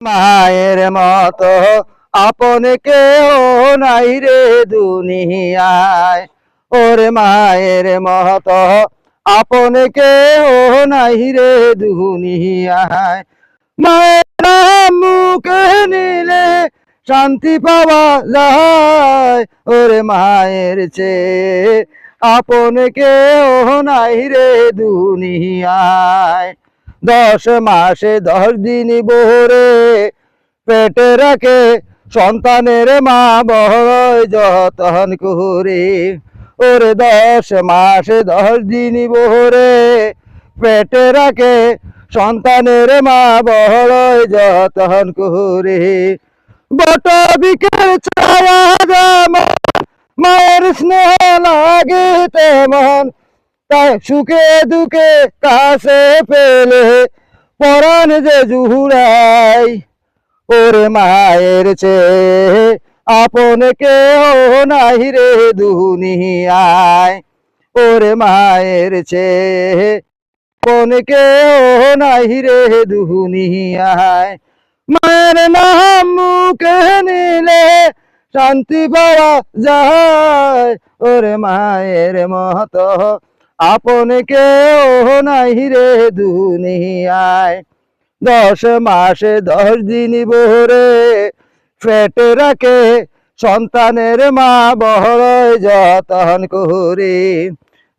মায়ের মতো আপন কেউ নাই রে দুনিয়ায়, ওরে মায়ের মতো আপন কেউ নাই রে দুনিয়ায়। মায়ের নাম মুখে নিলে শান্তি পাওয়া যায়, ওরে মায়ের চেয়ে আপন কেউ নাই রে দুনিয়ায়। 10 মাসে 10 দিন বহরে পেটে রাখে সন্তানের মা বড় যতন করে, ওরে 10 মাসে 10 দিন বহরে পেটে রাখে সন্তানের মা বড় যতন করে। বট বিকেল ছায়া যেমন মায়ের স্নেহ লাগে তেমন, তাই সুখে দুঃখে কাছে পেলে পরাণ যে জুড়াই, ওরে মায়ের চেয়ে আপন কেউ নাই রে দুনিয়ায়, ওরে মায়ের চেয়ে আপন কেউ নাই রে দুনিয়ায়। মায়ের নাম মুখে নিলে শান্তি পাওয়া যায়, ওরে মায়ের মতো আপন কেউ নাই রে দুনিয়ায়। 10 মাসে 10 দিন বহরে পেটে রাখে সন্তানের মা বড় যতন করে।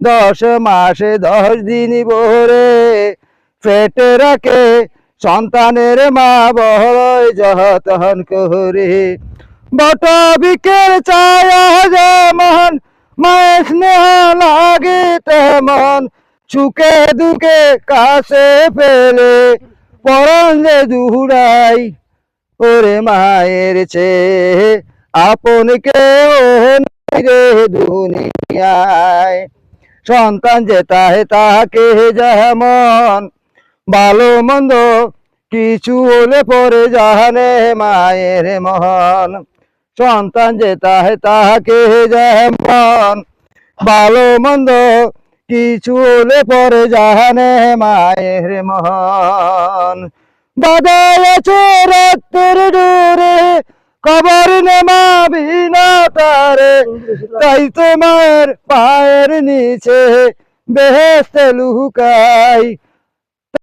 10 মাসে 10 দিন বহরে পেটে রাখে সন্তানের মা বড় যতন করে। বট বিকেল ছায়া যেমন মায়ের স্নেহ লাগে তেমন, সুখে দুঃখে কাছে পেলে পরাণ যে জুড়াই, ওরে মায়ের চেয়ে আপন কেউ নাই রে দুনিয়ায়। সন্তান যে তাকে যেমন ভালো মন্দ কিছু হলে পরে জানে মায়ের মন। সন্তান যে তাকে যেমন ভালো মন্দ কিছু হলে পরে জানে মায়ের মন। বাদাইছে রাতের ডোরে খবর নেমাবি না তারে, তাই তোমার পায়ের নিচে বেহেশতে লুকাই,